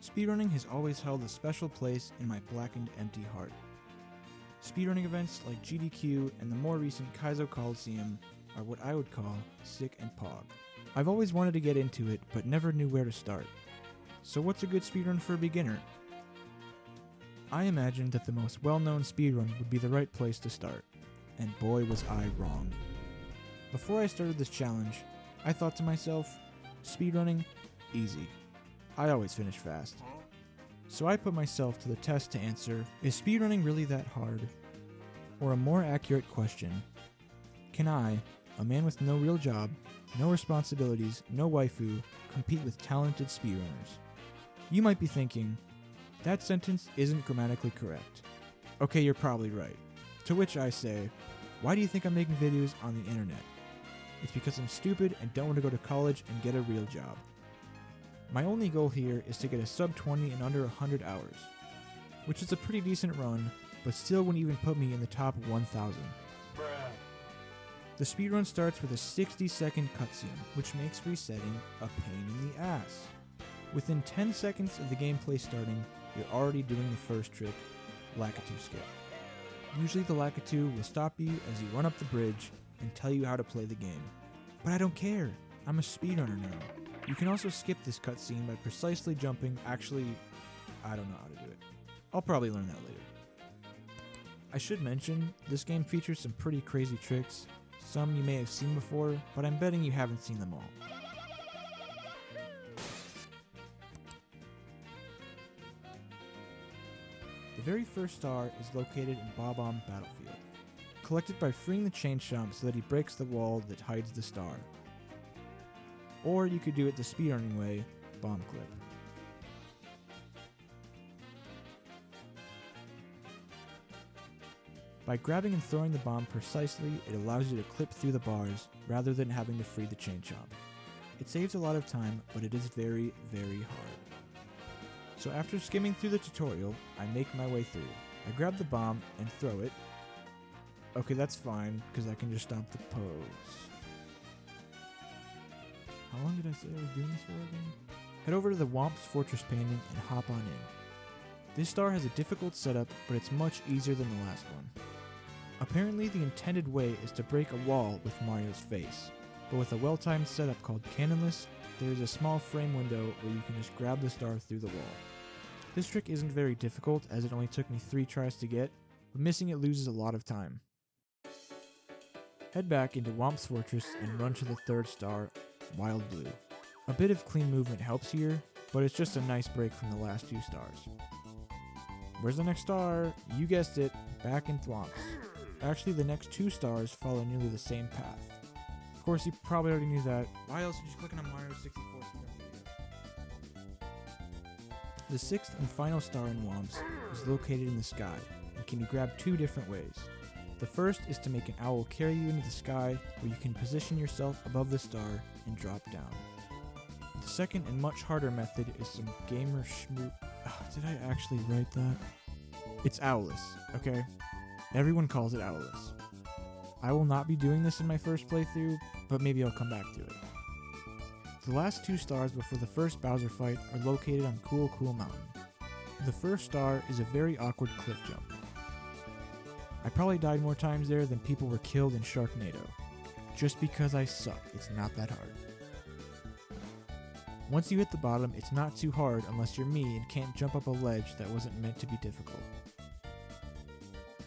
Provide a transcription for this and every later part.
Speedrunning has always held a special place in my blackened, empty heart. Speedrunning events like GDQ and the more recent Kaizo Coliseum are what I would call sick and pog. I've always wanted to get into it, but never knew where to start. So what's a good speedrun for a beginner? I imagined that the most well-known speedrun would be the right place to start, and boy was I wrong. Before I started this challenge, I thought to myself, speedrunning, easy. I always finish fast. So I put myself to the test to answer, is speedrunning really that hard? Or a more accurate question, can I, a man with no real job, no responsibilities, no waifu, compete with talented speedrunners? You might be thinking, that sentence isn't grammatically correct. Okay, you're probably right. To which I say, why do you think I'm making videos on the internet? It's because I'm stupid and don't want to go to college and get a real job. My only goal here is to get a sub 20 in under 100 hours, which is a pretty decent run, but still wouldn't even put me in the top 1,000. The speedrun starts with a 60-second cutscene, which makes resetting a pain in the ass. Within 10 seconds of the gameplay starting, you're already doing the first trick, Lakitu skip. Usually the Lakitu will stop you as you run up the bridge and tell you how to play the game. But I don't care, I'm a speedrunner now. You can also skip this cutscene by precisely jumping. Actually, I don't know how to do it. I'll probably learn that later. I should mention, this game features some pretty crazy tricks. Some you may have seen before, but I'm betting you haven't seen them all. The very first star is located in Bob-omb Battlefield. Collect it by freeing the chain chomp so that he breaks the wall that hides the star. Or you could do it the speedrunning way, bomb clip. By grabbing and throwing the bomb precisely, it allows you to clip through the bars rather than having to free the chain chomp. It saves a lot of time, but it is very, very hard. So after skimming through the tutorial, I make my way through. I grab the bomb and throw it. Okay, that's fine, because I can just stop the pose. How long did I say I was doing this for again? Head over to the Whomp's Fortress painting and hop on in. This star has a difficult setup, but it's much easier than the last one. Apparently the intended way is to break a wall with Mario's face, but with a well-timed setup called Cannonless, there is a small frame window where you can just grab the star through the wall. This trick isn't very difficult as it only took me 3 tries to get, but missing it loses a lot of time. Head back into Whomp's Fortress and run to the third star, Wild Blue. A bit of clean movement helps here, but it's just a nice break from the last 2 stars. Where's the next star? You guessed it, back in Thwomps. Actually, the next 2 stars follow nearly the same path. Of course, you probably already knew that. Why else would you click on Mario 64 video? The 6th and final star in Whomps is located in the sky and can be grabbed 2 different ways. The first is to make an owl carry you into the sky where you can position yourself above the star and drop down. The second and much harder method is some gamer schmoo... did I actually write that? It's owlless, okay? Everyone calls it owlless. I will not be doing this in my first playthrough, but maybe I'll come back to it. The last 2 stars before the first Bowser fight are located on Cool Cool Mountain. The first star is a very awkward cliff jump. I probably died more times there than people were killed in Sharknado. Just because I suck, it's not that hard. Once you hit the bottom, it's not too hard unless you're me and can't jump up a ledge that wasn't meant to be difficult.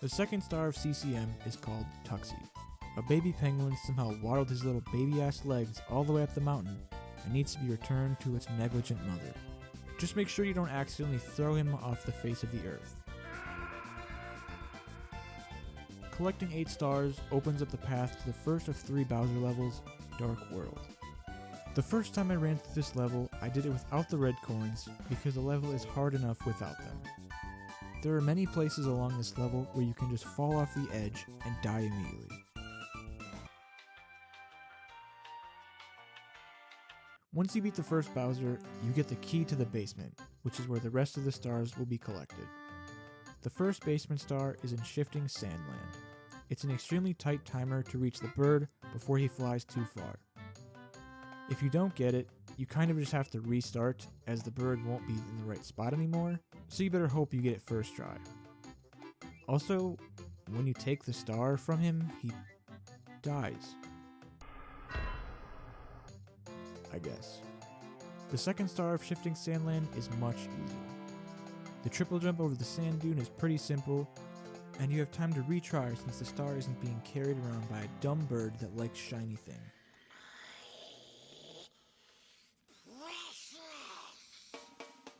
The second star of CCM is called Tuxie. A baby penguin somehow waddled his little baby-ass legs all the way up the mountain and needs to be returned to its negligent mother. Just make sure you don't accidentally throw him off the face of the earth. Collecting 8 stars opens up the path to the first of 3 Bowser levels, Dark World. The first time I ran through this level, I did it without the red coins because the level is hard enough without them. There are many places along this level where you can just fall off the edge and die immediately. Once you beat the first Bowser, you get the key to the basement, which is where the rest of the stars will be collected. The first basement star is in Shifting Sandland. It's an extremely tight timer to reach the bird before he flies too far. If you don't get it, you kind of just have to restart, as the bird won't be in the right spot anymore, so you better hope you get it first try. Also, when you take the star from him, he dies. I guess. The second star of Shifting Sandland is much easier. The triple jump over the sand dune is pretty simple, and you have time to retry since the star isn't being carried around by a dumb bird that likes shiny things.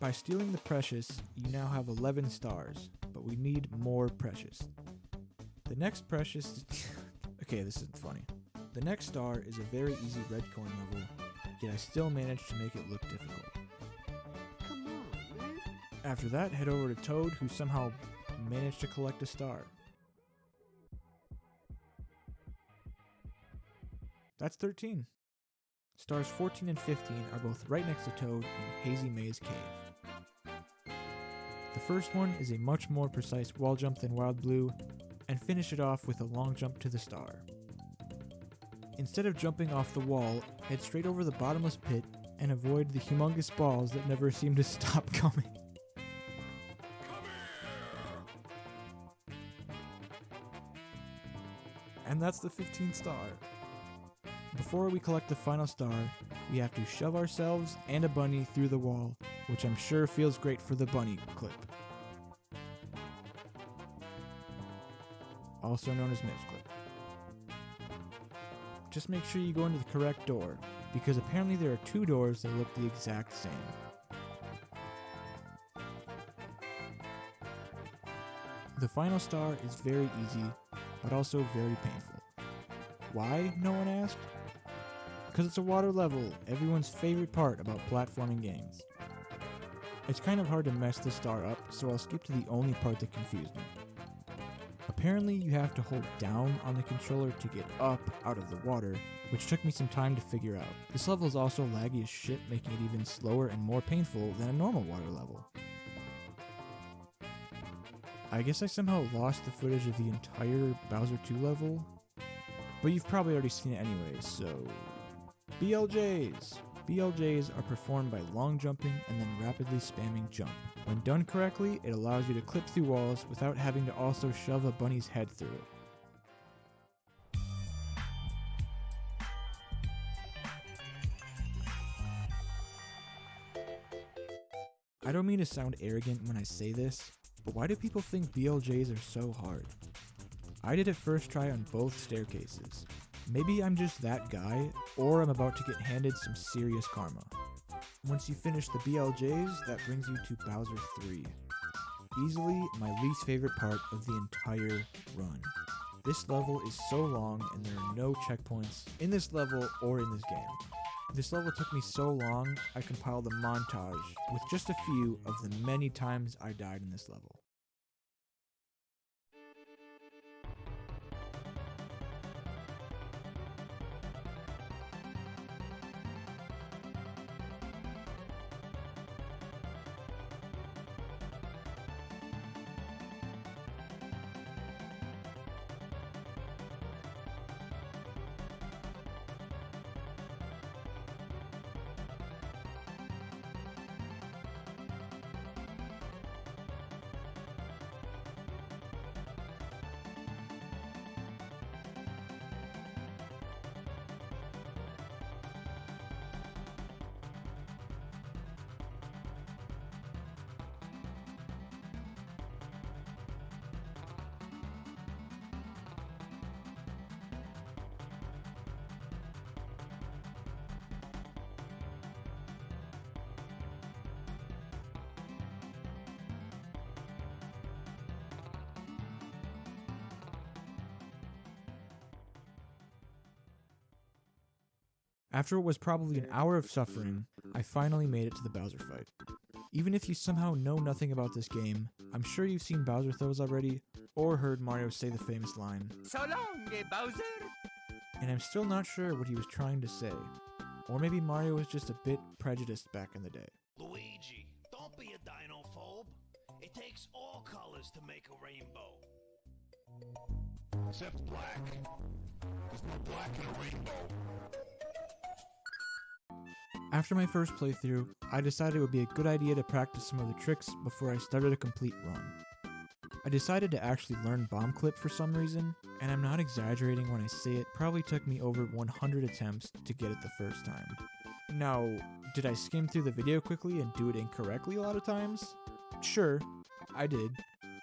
By stealing the precious, you now have 11 stars, but we need more precious. The next precious... okay, this isn't funny. The next star is a very easy red coin level, yet I still managed to make it look difficult. Come on, man. After that, head over to Toad, who somehow managed to collect a star. That's 13. Stars 14 and 15 are both right next to Toad in Hazy Maze Cave. The first one is a much more precise wall jump than Wild Blue, and finish it off with a long jump to the star. Instead of jumping off the wall, head straight over the bottomless pit and avoid the humongous balls that never seem to stop coming. And that's the 15th star. Before we collect the final star, we have to shove ourselves and a bunny through the wall, which I'm sure feels great for the bunny clip. Also known as Miss Clip. Just make sure you go into the correct door, because apparently there are 2 doors that look the exact same. The final star is very easy, but also very painful. Why, no one asked? Because it's a water level, everyone's favorite part about platforming games. It's kind of hard to mess the star up, so I'll skip to the only part that confused me. Apparently you have to hold down on the controller to get up out of the water, which took me some time to figure out. This level is also laggy as shit, making it even slower and more painful than a normal water level. I guess I somehow lost the footage of the entire Bowser 2 level, but you've probably already seen it anyways, so... BLJs! BLJs are performed by long jumping and then rapidly spamming jump. When done correctly, it allows you to clip through walls without having to also shove a bunny's head through it. I don't mean to sound arrogant when I say this, but why do people think BLJs are so hard? I did it first try on both staircases. Maybe I'm just that guy, or I'm about to get handed some serious karma. Once you finish the BLJs, that brings you to Bowser 3. Easily my least favorite part of the entire run. This level is so long and there are no checkpoints in this level or in this game. This level took me so long, I compiled a montage with just a few of the many times I died in this level. After what was probably an hour of suffering, I finally made it to the Bowser fight. Even if you somehow know nothing about this game, I'm sure you've seen Bowser throws already, or heard Mario say the famous line, So long, Bowser! And I'm still not sure what he was trying to say. Or maybe Mario was just a bit prejudiced back in the day. Luigi, don't be a dinophobe. It takes all colors to make a rainbow. Except black. There's no black in a rainbow. After my first playthrough, I decided it would be a good idea to practice some of the tricks before I started a complete run. I decided to actually learn bomb clip for some reason, and I'm not exaggerating when I say it probably took me over 100 attempts to get it the first time. Now, did I skim through the video quickly and do it incorrectly a lot of times? Sure, I did,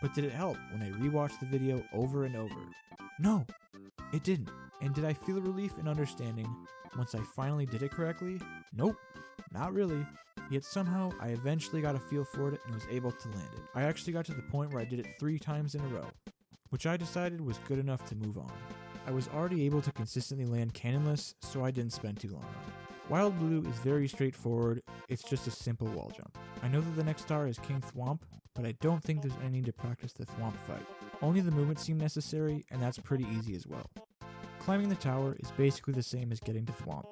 but did it help when I rewatched the video over and over? No, it didn't. And did I feel relief and understanding once I finally did it correctly? Nope, not really. Yet somehow, I eventually got a feel for it and was able to land it. I actually got to the point where I did it 3 times in a row, which I decided was good enough to move on. I was already able to consistently land cannonless, so I didn't spend too long on it. Wild Blue is very straightforward, it's just a simple wall jump. I know that the next star is King Thwomp, but I don't think there's any need to practice the Thwomp fight. Only the movements seem necessary, and that's pretty easy as well. Climbing the tower is basically the same as getting to Thwomp.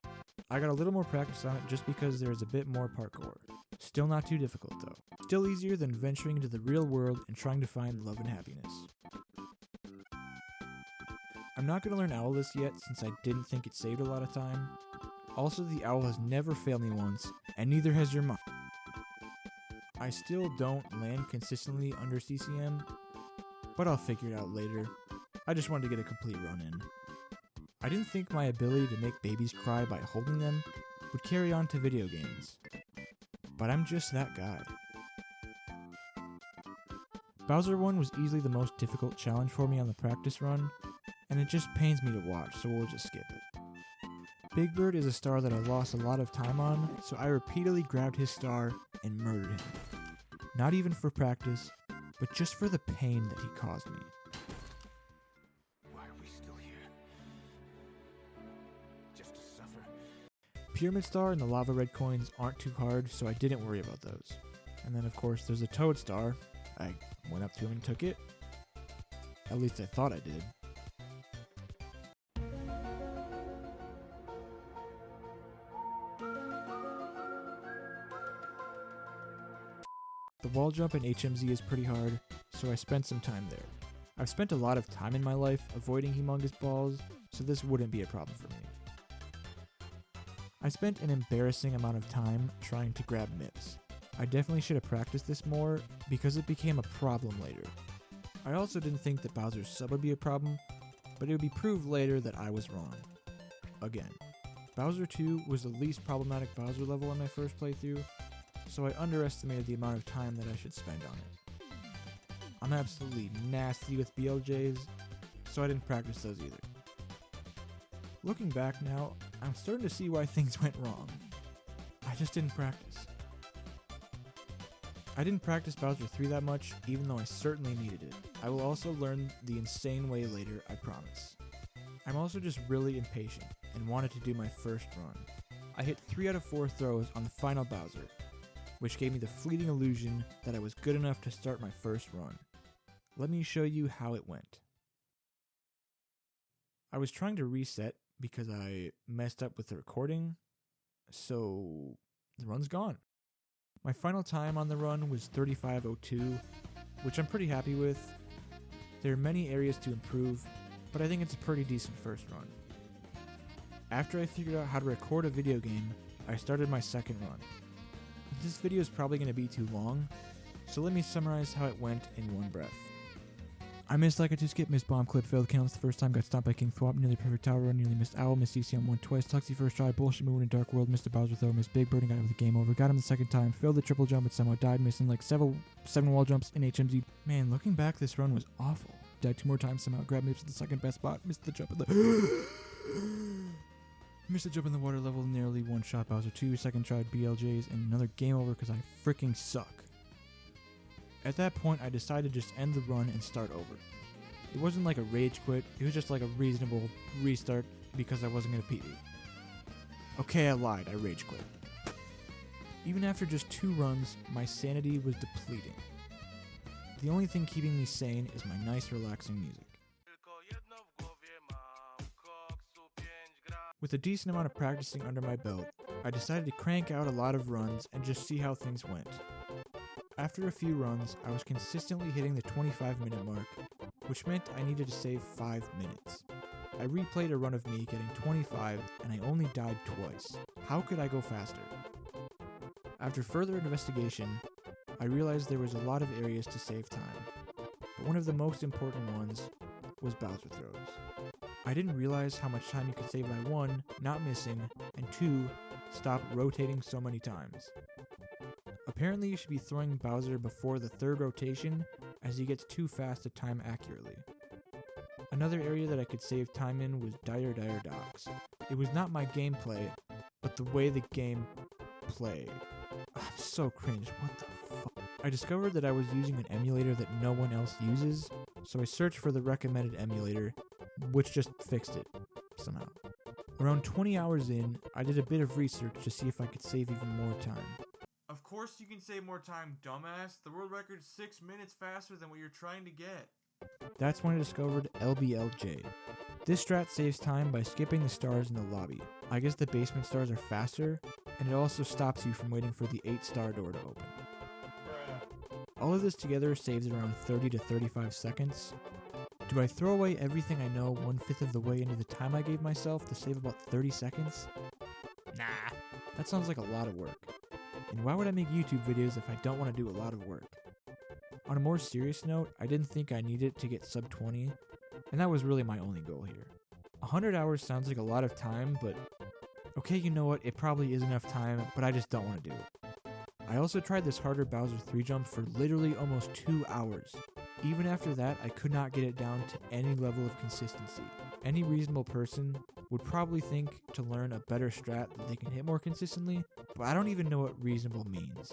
I got a little more practice on it just because there is a bit more parkour. Still not too difficult though. Still easier than venturing into the real world and trying to find love and happiness. I'm not going to learn Owlless yet since I didn't think it saved a lot of time. Also, the owl has never failed me once, and neither has your mom. I still don't land consistently under CCM, but I'll figure it out later. I just wanted to get a complete run in. I didn't think my ability to make babies cry by holding them would carry on to video games, but I'm just that guy. Bowser 1 was easily the most difficult challenge for me on the practice run, and it just pains me to watch, so we'll just skip it. Big Bird is a star that I lost a lot of time on, so I repeatedly grabbed his star and murdered him. Not even for practice, but just for the pain that he caused me. Why are we still here? Just to suffer? Pyramid Star and the Lava Red coins aren't too hard, so I didn't worry about those. And then of course there's a Toad Star. I went up to him and took it. At least I thought I did. The wall jump in HMZ is pretty hard, so I spent some time there. I've spent a lot of time in my life avoiding humongous balls, so this wouldn't be a problem for me. I spent an embarrassing amount of time trying to grab MIPS. I definitely should have practiced this more because it became a problem later. I also didn't think that Bowser's sub would be a problem, but it would be proved later that I was wrong. Again, Bowser 2 was the least problematic Bowser level in my first playthrough, so I underestimated the amount of time that I should spend on it. I'm absolutely nasty with BLJs, so I didn't practice those either. Looking back now, I'm starting to see why things went wrong. I just didn't practice. I didn't practice Bowser 3 that much, even though I certainly needed it. I will also learn the insane way later, I promise. I'm also just really impatient, and wanted to do my first run. I hit 3 out of 4 throws on the final Bowser, which gave me the fleeting illusion that I was good enough to start my first run. Let me show you how it went. I was trying to reset because I messed up with the recording, so the run's gone. My final time on the run was 35:02, which I'm pretty happy with. There are many areas to improve, but I think it's a pretty decent first run. After I figured out how to record a video game, I started my second run. This video is probably going to be too long, so let me summarize how it went in one breath. I missed like I just skipped, missed bomb clip, failed cannons the first time, got stomped by King Thwomp, nearly perfect tower run, nearly missed owl, missed CCM 1 twice, Tuxie first try, bullshit moon in Dark World, missed the Bowser throw, missed Big Bird and got it with a game over, got him the second time, failed the triple jump and somehow died, missing like 7 wall jumps in HMZ. Man, looking back, this run was awful. Died 2 more times somehow, grabbed MIPS at the second best spot, missed the jump in the missed the jump in the water level, nearly one-shot Bowser 2, second tried BLJs, and another game over because I freaking suck. At that point, I decided to just end the run and start over. It wasn't like a rage quit, it was just like a reasonable restart because I wasn't going to PB. Okay, I lied, I rage quit. Even after just 2 runs, my sanity was depleting. The only thing keeping me sane is my nice relaxing music. With a decent amount of practicing under my belt, I decided to crank out a lot of runs and just see how things went. After a few runs, I was consistently hitting the 25-minute mark, which meant I needed to save 5 minutes. I replayed a run of me getting 25 and I only died twice. How could I go faster? After further investigation, I realized there was a lot of areas to save time, but one of the most important ones was Bowser throws. I didn't realize how much time you could save by 1, not missing, and 2, stop rotating so many times. Apparently you should be throwing Bowser before the 3rd rotation, as he gets too fast to time accurately. Another area that I could save time in was Dire Docks. It was not my gameplay, but the way the game played. I'm so cringe, what the fuck? I discovered that I was using an emulator that no one else uses, so I searched for the recommended emulator, which just fixed it, somehow. Around 20 hours in, I did a bit of research to see if I could save even more time. Of course you can save more time, dumbass. The world record's 6 minutes faster than what you're trying to get. That's when I discovered LBLJ. This strat saves time by skipping the stars in the lobby. I guess the basement stars are faster, and it also stops you from waiting for the 8-star door to open. All of this together saves around 30 to 35 seconds. Do I throw away everything I know 1/5 of the way into the time I gave myself to save about 30 seconds? Nah, that sounds like a lot of work. And why would I make YouTube videos if I don't want to do a lot of work? On a more serious note, I didn't think I needed to get sub 20, and that was really my only goal here. 100 hours sounds like a lot of time, but okay, you know what, it probably is enough time, but I just don't want to do it. I also tried this harder Bowser 3 jump for literally almost 2 hours. Even after that, I could not get it down to any level of consistency. Any reasonable person would probably think to learn a better strat that they can hit more consistently, but I don't even know what reasonable means.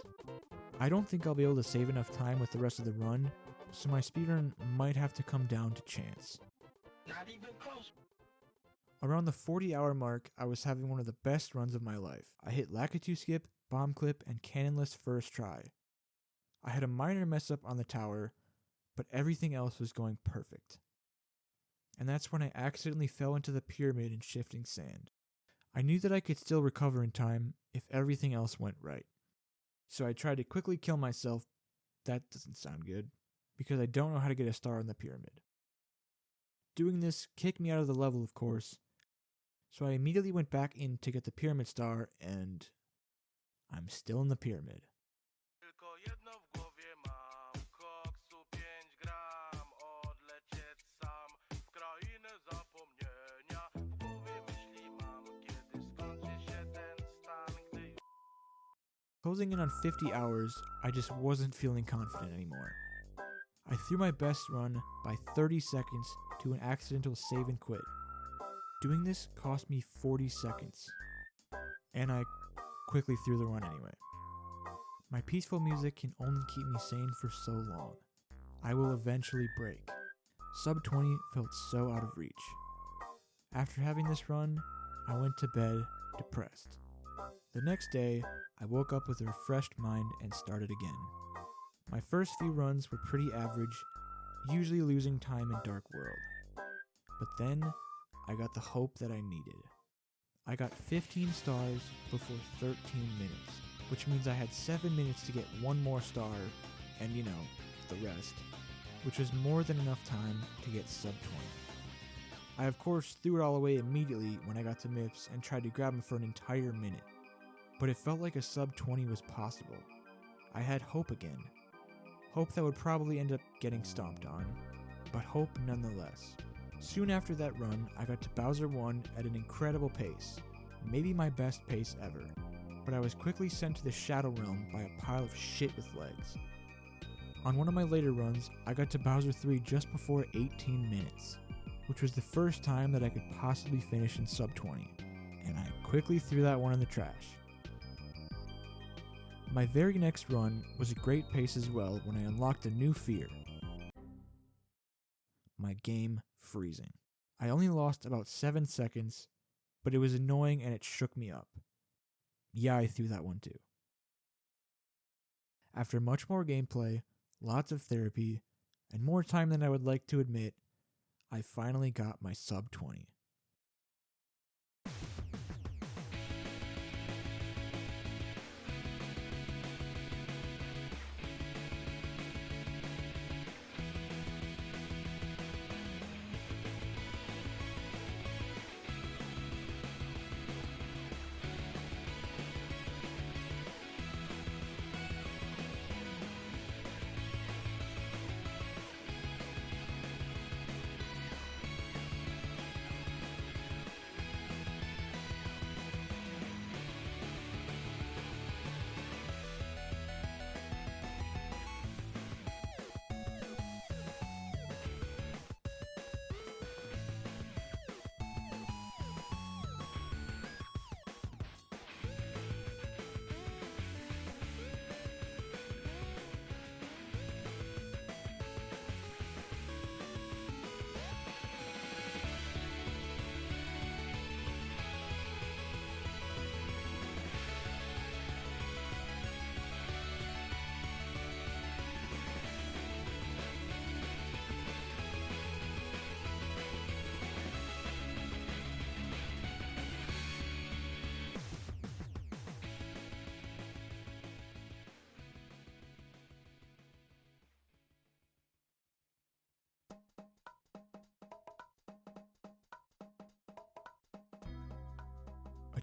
I don't think I'll be able to save enough time with the rest of the run, so my speedrun might have to come down to chance. Not even close. Around the 40-hour mark, I was having one of the best runs of my life. I hit Lakitu skip, bomb clip, and cannonless first try. I had a minor mess up on the tower, but everything else was going perfect. And that's when I accidentally fell into the pyramid in shifting sand. I knew that I could still recover in time if everything else went right. So I tried to quickly kill myself. That doesn't sound good, because I don't know how to get a star on the pyramid. Doing this kicked me out of the level, of course, so I immediately went back in to get the pyramid star, and I'm still in the pyramid. Closing in on 50 hours, I just wasn't feeling confident anymore. I threw my best run by 30 seconds to an accidental save and quit. Doing this cost me 40 seconds, and I quickly threw the run anyway. My peaceful music can only keep me sane for so long. I will eventually break. Sub 20 felt so out of reach. After having this run, I went to bed depressed. The next day, I woke up with a refreshed mind and started again. My first few runs were pretty average, usually losing time in Dark World. But then, I got the hope that I needed. I got 15 stars before 13 minutes, which means I had 7 minutes to get one more star, and the rest, which was more than enough time to get sub 20. I of course threw it all away immediately when I got to MIPS and tried to grab him for an entire minute. But it felt like a sub 20 was possible. I had hope again. Hope that would probably end up getting stomped on, but hope nonetheless. Soon after that run, I got to Bowser 1 at an incredible pace, maybe my best pace ever, but I was quickly sent to the Shadow Realm by a pile of shit with legs. On one of my later runs, I got to Bowser 3 just before 18 minutes, which was the first time that I could possibly finish in sub 20, and I quickly threw that one in the trash. My very next run was a great pace as well when I unlocked a new fear. My game freezing. I only lost about 7 seconds, but it was annoying and it shook me up. Yeah, I threw that one too. After much more gameplay, lots of therapy, and more time than I would like to admit, I finally got my sub 20.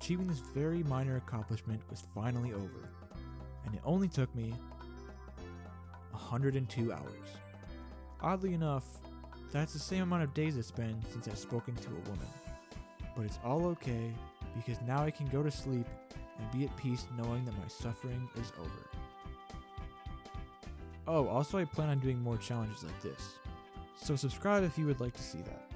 achieving this very minor accomplishment was finally over, and it only took me 102 hours. Oddly enough, that's the same amount of days it's been since I've spoken to a woman. But it's all okay, because now I can go to sleep and be at peace knowing that my suffering is over. Oh, also I plan on doing more challenges like this, so subscribe if you would like to see that.